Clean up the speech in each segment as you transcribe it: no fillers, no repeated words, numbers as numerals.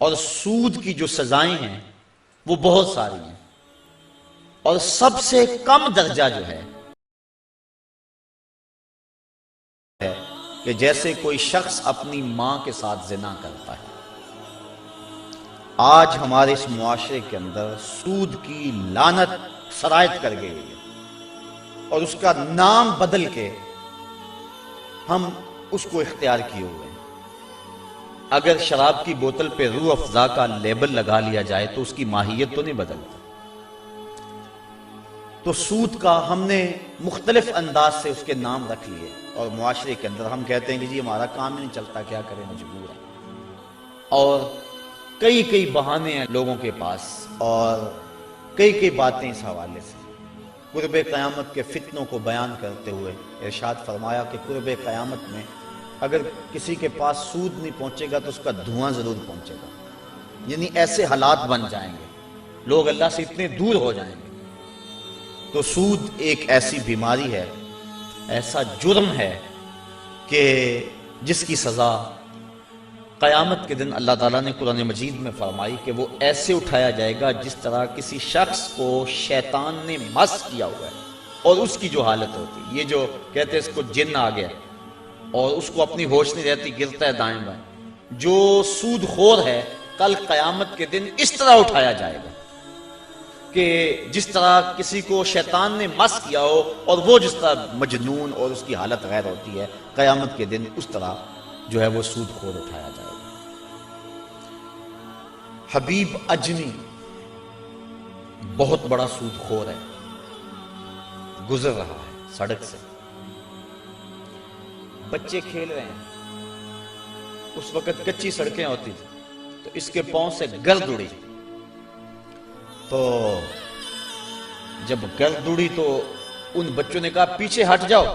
اور سود کی جو سزائیں ہیں وہ بہت ساری ہیں، اور سب سے کم درجہ جو ہے کہ جیسے کوئی شخص اپنی ماں کے ساتھ زنا کرتا ہے۔ آج ہمارے اس معاشرے کے اندر سود کی لعنت سرایت کر گئی ہے، اور اس کا نام بدل کے ہم اس کو اختیار کیے ہوئے ہیں۔ اگر شراب کی بوتل پہ روح افزا کا لیبل لگا لیا جائے تو اس کی ماہیت تو نہیں بدلتی۔ تو سود کا ہم نے مختلف انداز سے اس کے نام رکھ لیے، اور معاشرے کے اندر ہم کہتے ہیں کہ جی ہمارا کام ہی نہیں چلتا، کیا کریں، مجبور ہے۔ اور کئی بہانے ہیں لوگوں کے پاس، اور کئی باتیں اس حوالے سے۔ قرب قیامت کے فتنوں کو بیان کرتے ہوئے ارشاد فرمایا کہ قرب قیامت میں اگر کسی کے پاس سود نہیں پہنچے گا تو اس کا دھواں ضرور پہنچے گا، یعنی ایسے حالات بن جائیں گے، لوگ اللہ سے اتنے دور ہو جائیں گے۔ تو سود ایک ایسی بیماری ہے، ایسا جرم ہے کہ جس کی سزا قیامت کے دن اللہ تعالیٰ نے قرآن مجید میں فرمائی کہ وہ ایسے اٹھایا جائے گا جس طرح کسی شخص کو شیطان نے مس کیا ہوا ہے، اور اس کی جو حالت ہوتی، یہ جو کہتے ہیں اس کو جن آ گیا اور اس کو اپنی ہوش نہیں رہتی، گرتا ہے دائیں بائیں، جو سود خور ہے کل قیامت کے دن اس طرح اٹھایا جائے گا کہ جس طرح کسی کو شیطان نے مس کیا ہو، اور وہ جس طرح مجنون اور اس کی حالت غیر ہوتی ہے، قیامت کے دن اس طرح جو ہے وہ سود خور اٹھایا جائے گا۔ حبیب اجمی بہت بڑا سود خور ہے، گزر رہا ہے سڑک سے، بچے کھیل رہے ہیں، اس وقت کچی سڑکیں ہوتی تھی، تو اس کے پاؤں سے گرد اڑی، تو جب گرد اڑی تو ان بچوں نے کہا پیچھے ہٹ جاؤ،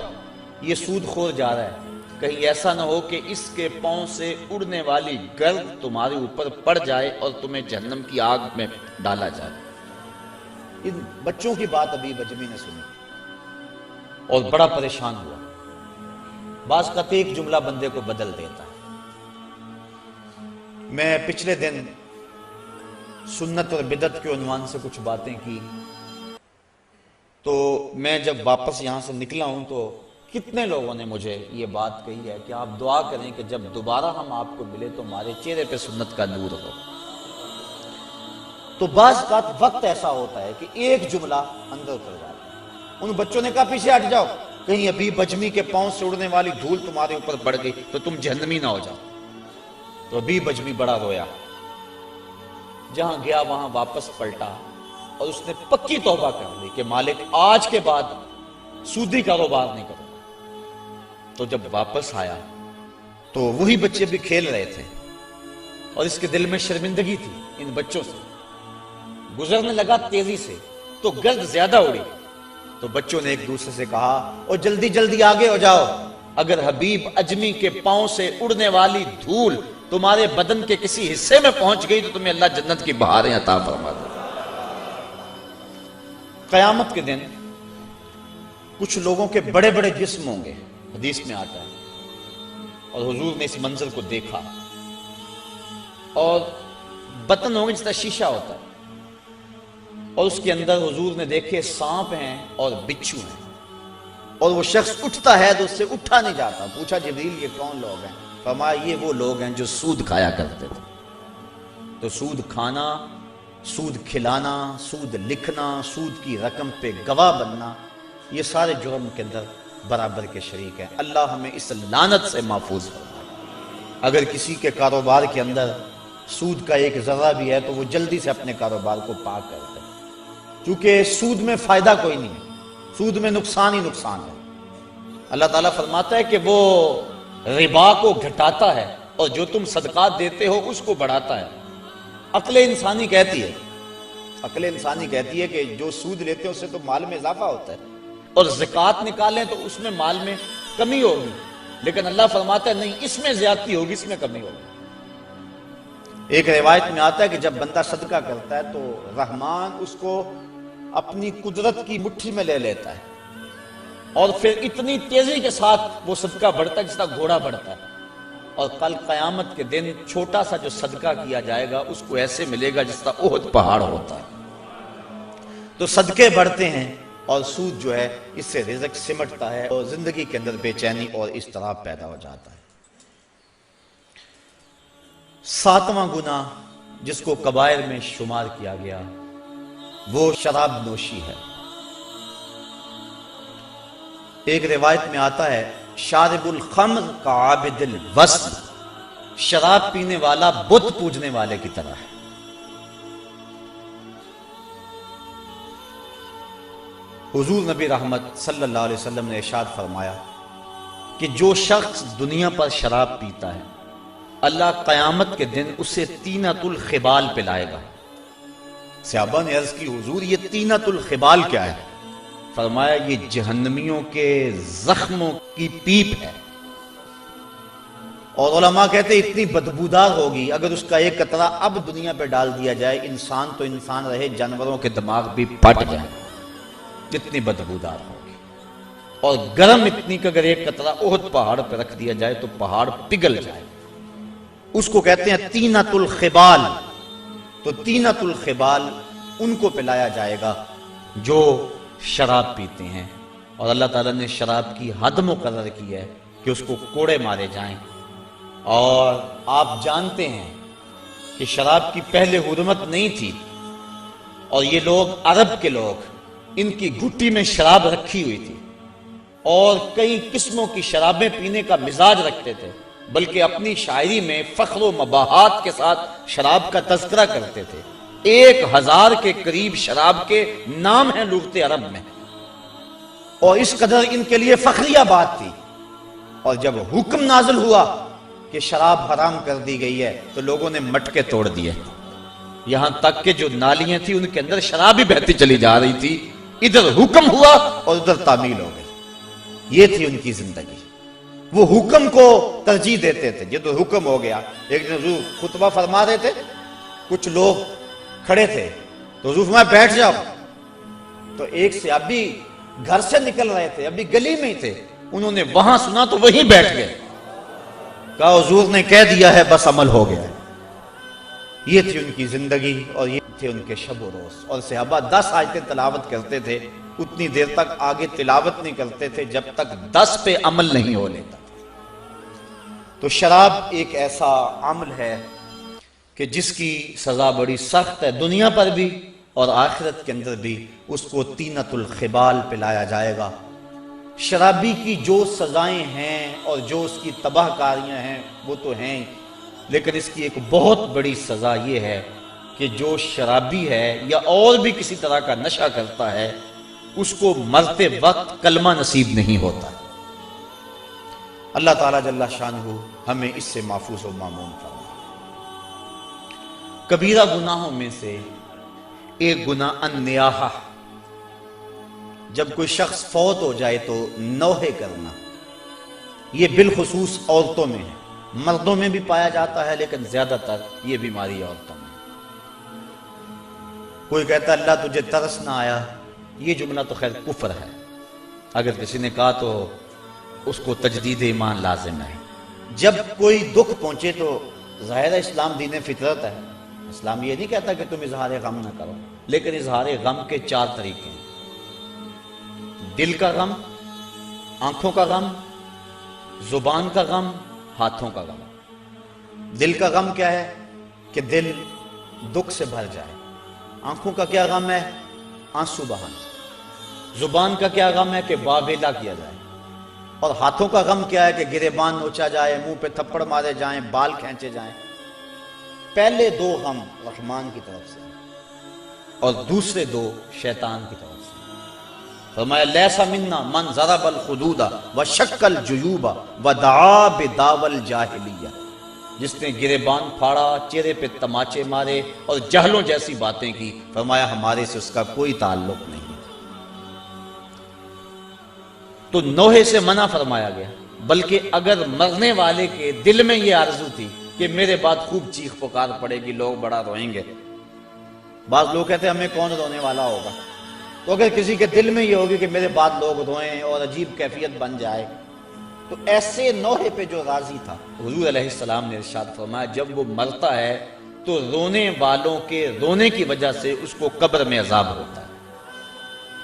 یہ سود خور جا رہا ہے، کہیں ایسا نہ ہو کہ اس کے پاؤں سے اڑنے والی گرد تمہارے اوپر پڑ جائے اور تمہیں جہنم کی آگ میں ڈالا جائے۔ ان بچوں کی بات حبیب اجمی نے سنی اور بڑا پریشان ہوا۔ بعض کا ایک جملہ بندے کو بدل دیتا ہے۔ میں پچھلے دن سنت اور بدعت کے عنوان سے کچھ باتیں کی، تو میں جب واپس یہاں سے نکلا ہوں تو کتنے لوگوں نے مجھے یہ بات کہی ہے کہ آپ دعا کریں کہ جب دوبارہ ہم آپ کو ملے تو ہمارے چہرے پہ سنت کا نور ہو۔ تو بعض کا وقت ایسا ہوتا ہے کہ ایک جملہ اندر اتر جاتا ہے۔ ان بچوں نے کہا پیچھے ہٹ جاؤ، کہیں حبیب اجمی کے پاؤں سے اڑنے والی دھول تمہارے اوپر پڑ گئی تو تم جہنمی نہ ہو جاؤ۔ تو حبیب اجمی بڑا رویا، جہاں گیا وہاں واپس پلٹا، اور اس نے پکی توبہ کر لی کہ مالک آج کے بعد سودی کاروبار نہیں کروں۔ تو جب واپس آیا تو وہی بچے بھی کھیل رہے تھے، اور اس کے دل میں شرمندگی تھی ان بچوں سے۔ گزرنے لگا تیزی سے تو گرد زیادہ اڑی، تو بچوں نے ایک دوسرے سے کہا اور جلدی جلدی آگے ہو جاؤ، اگر حبیب اجمی کے پاؤں سے اڑنے والی دھول تمہارے بدن کے کسی حصے میں پہنچ گئی تو تمہیں اللہ جنت کی بہاریں عطا فرما دے۔ قیامت کے دن کچھ لوگوں کے بڑے بڑے جسم ہوں گے، حدیث میں آتا ہے، اور حضور نے اس منظر کو دیکھا، اور بطن ہوں گے جس طرح شیشہ ہوتا ہے، اور اس کے اندر حضور نے دیکھے سانپ ہیں اور بچھو ہیں، اور وہ شخص اٹھتا ہے تو اس سے اٹھا نہیں جاتا۔ پوچھا جبریل یہ کون لوگ ہیں؟ فرمایا یہ وہ لوگ ہیں جو سود کھایا کرتے تھے۔ تو سود کھانا، سود کھلانا، سود لکھنا، سود کی رقم پہ گواہ بننا، یہ سارے جرم کے اندر برابر کے شریک ہیں۔ اللہ ہمیں اس لعنت سے محفوظ فرمائے۔ اگر کسی کے کاروبار کے اندر سود کا ایک ذرہ بھی ہے تو وہ جلدی سے اپنے کاروبار کو پاک کر دے، کیونکہ سود میں فائدہ کوئی نہیں ہے، سود میں نقصان ہی نقصان ہے۔ اللہ تعالیٰ فرماتا ہے کہ وہ ربا کو گھٹاتا ہے اور جو تم صدقات دیتے ہو اس کو بڑھاتا ہے۔ عقل انسانی کہتی ہے کہ جو سود لیتے ہیں اس سے تو مال میں اضافہ ہوتا ہے، اور زکوٰۃ نکالیں تو اس میں مال میں کمی ہوگی، لیکن اللہ فرماتا ہے نہیں، اس میں زیادتی ہوگی، اس میں کمی ہوگی۔ ایک روایت میں آتا ہے کہ جب بندہ صدقہ کرتا ہے تو رحمان اس کو اپنی قدرت کی مٹھی میں لے لیتا ہے، اور پھر اتنی تیزی کے ساتھ وہ صدقہ بڑھتا ہے جس طرح گھوڑا بڑھتا ہے، اور کل قیامت کے دن چھوٹا سا جو صدقہ کیا جائے گا اس کو ایسے ملے گا جس طرح احد پہاڑ ہوتا ہے۔ تو صدقے بڑھتے ہیں اور سود جو ہے اس سے رزق سمٹتا ہے اور زندگی کے اندر بے چینی اور اضطراب پیدا ہو جاتا ہے۔ 7واں گناہ جس کو کبائر میں شمار کیا گیا وہ شراب نوشی ہے۔ ایک روایت میں آتا ہے شارب الخمر کا عابد الوثن، شراب پینے والا بت پوجنے والے کی طرح ہے۔ حضور نبی رحمت صلی اللہ علیہ وسلم نے ارشاد فرمایا کہ جو شخص دنیا پر شراب پیتا ہے اللہ قیامت کے دن اسے طینۃ الخبال پلائے گا۔ صحابہ نے عرض کی حضور یہ طینۃ الخبال کیا ہے؟ فرمایا یہ جہنمیوں کے زخموں کی پیپ ہے، اور علماء کہتے ہیں اتنی بدبودار ہوگی اگر اس کا ایک قطرہ اب دنیا پہ ڈال دیا جائے، انسان تو انسان رہے جانوروں کے دماغ بھی پھٹ جائیں، جتنی بدبودار ہوگی، اور گرم اتنی کہ اگر ایک قطرہ احد پہاڑ پہ رکھ دیا جائے تو پہاڑ پگھل جائے۔ اس کو کہتے ہیں طینۃ الخبال۔ تو طینۃ الخبال ان کو پلایا جائے گا جو شراب پیتے ہیں، اور اللہ تعالیٰ نے شراب کی حد مقرر کی ہے کہ اس کو کوڑے مارے جائیں۔ اور آپ جانتے ہیں کہ شراب کی پہلے حرمت نہیں تھی، اور یہ لوگ عرب کے لوگ ان کی گھٹی میں شراب رکھی ہوئی تھی اور کئی قسموں کی شرابیں پینے کا مزاج رکھتے تھے، بلکہ اپنی شاعری میں فخر و مباحات کے ساتھ شراب کا تذکرہ کرتے تھے۔ 1000 کے قریب شراب کے نام ہیں لغت عرب میں، اور اس قدر ان کے لیے فخریہ بات تھی۔ اور جب حکم نازل ہوا کہ شراب حرام کر دی گئی ہے تو لوگوں نے مٹکے توڑ دیے، یہاں تک کہ جو نالیاں تھیں ان کے اندر شراب ہی بہتی چلی جا رہی تھی۔ ادھر حکم ہوا اور ادھر تعمیل ہو گئی۔ یہ تھی ان کی زندگی، وہ حکم کو ترجیح دیتے تھے۔ جب حکم ہو گیا، ایک دن حضور خطبہ فرما رہے تھے، کچھ لوگ کھڑے تھے تو حضور فرمایا بیٹھ جاؤ، تو ایک سے ابھی گھر سے نکل رہے تھے، ابھی گلی میں ہی تھے، انہوں نے وہاں سنا تو وہیں بیٹھ گئے، کہا حضور نے کہہ دیا ہے بس عمل ہو گیا۔ یہ تھی ان کی زندگی اور یہ تھے ان کے شب و روز۔ اور صحابہ 10 آیتیں تلاوت کرتے تھے، اتنی دیر تک آگے تلاوت نہیں کرتے تھے جب تک 10 پہ عمل نہیں ہو لیتا۔ تو شراب ایک ایسا عمل ہے کہ جس کی سزا بڑی سخت ہے، دنیا پر بھی اور آخرت کے اندر بھی اس کو طینۃ الخبال پلایا جائے گا۔ شرابی کی جو سزائیں ہیں اور جو اس کی تباہ کاریاں ہیں وہ تو ہیں، لیکن اس کی ایک بہت بڑی سزا یہ ہے کہ جو شرابی ہے یا اور بھی کسی طرح کا نشہ کرتا ہے اس کو مرتے وقت کلمہ نصیب نہیں ہوتا۔ اللہ تعالیٰ جل شانہ ہمیں اس سے محفوظ و مامون فرمائے۔ کبیرہ گناہوں میں سے ایک گناہ النیاحہ، جب کوئی شخص فوت ہو جائے تو نوحے کرنا، یہ بالخصوص عورتوں میں ہے، مردوں میں بھی پایا جاتا ہے لیکن زیادہ تر یہ بیماری عورتوں میں۔ کوئی کہتا ہے اللہ تجھے ترس نہ آیا، یہ جملہ تو خیر کفر ہے، اگر کسی نے کہا تو اس کو تجدید ایمان لازم ہے۔ جب کوئی دکھ پہنچے تو ظاہر ہے اسلام دین فطرت ہے، اسلام یہ نہیں کہتا کہ تم اظہار غم نہ کرو، لیکن اظہار غم کے 4 طریقے ہیں: دل کا غم، آنکھوں کا غم، زبان کا غم، ہاتھوں کا غم۔ دل کا غم کیا ہے کہ دل دکھ سے بھر جائے۔ آنکھوں کا کیا غم ہے؟ آنسو بہانا۔ زبان کا کیا غم ہے کہ بابیلا کیا جائے۔ اور ہاتھوں کا غم کیا ہے کہ گریبان نوچا جائے، منہ پہ تھپڑ مارے جائیں، بال کھینچے جائیں۔ پہلے 2 غم رحمان کی طرف سے اور دوسرے 2 شیطان کی طرف سے۔ فرمایا لیسا منا من ضرب الخدود وشق الجیوب ودعا بدعوی الجاہلیہ، جس نے گریبان پھاڑا، چہرے پہ تماچے مارے اور جہلوں جیسی باتیں کی، فرمایا ہمارے سے اس کا کوئی تعلق نہیں۔ تو نوحے سے منع فرمایا گیا، بلکہ اگر مرنے والے کے دل میں یہ آرزو تھی کہ میرے بعد خوب چیخ پکار پڑے گی، لوگ بڑا روئیں گے، بعض لوگ کہتے ہیں ہمیں کون رونے والا ہوگا، تو اگر کسی کے دل میں یہ ہوگی کہ میرے بعد لوگ روئیں اور عجیب کیفیت بن جائے تو ایسے نوحے پہ جو راضی تھا، حضور علیہ السلام نے ارشاد فرمایا جب وہ مرتا ہے تو رونے والوں کے رونے کی وجہ سے اس کو قبر میں عذاب ہوتا ہے،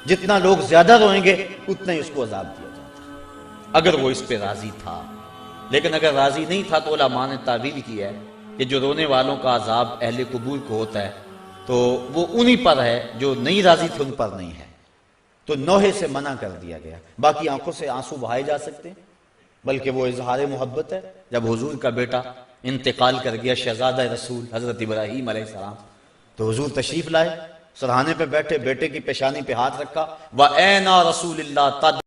جتنا لوگ زیادہ روئیں گے اتنا ہی اس کو عذاب دیا جاتا ہے، اگر وہ اس پہ راضی تھا۔ لیکن اگر راضی نہیں تھا تو علماء نے تعویل کی ہے کہ جو رونے والوں کا عذاب اہل قبور کو ہوتا ہے تو وہ انہی پر ہے، جو نہیں راضی تھے ان پر نہیں ہے، تو نوحے سے منع کر دیا گیا۔ باقی آنکھوں سے آنسو بہائے جا سکتے ہیں، بلکہ وہ اظہار محبت ہے۔ جب حضور کا بیٹا انتقال کر گیا، شہزادہ رسول حضرت ابراہیم علیہ السلام، تو حضور تشریف لائے، سرہانے پہ بیٹھے، بیٹے کی پیشانی پہ ہاتھ رکھا، وَأَيْنَ رَسُولِ اللَّهِ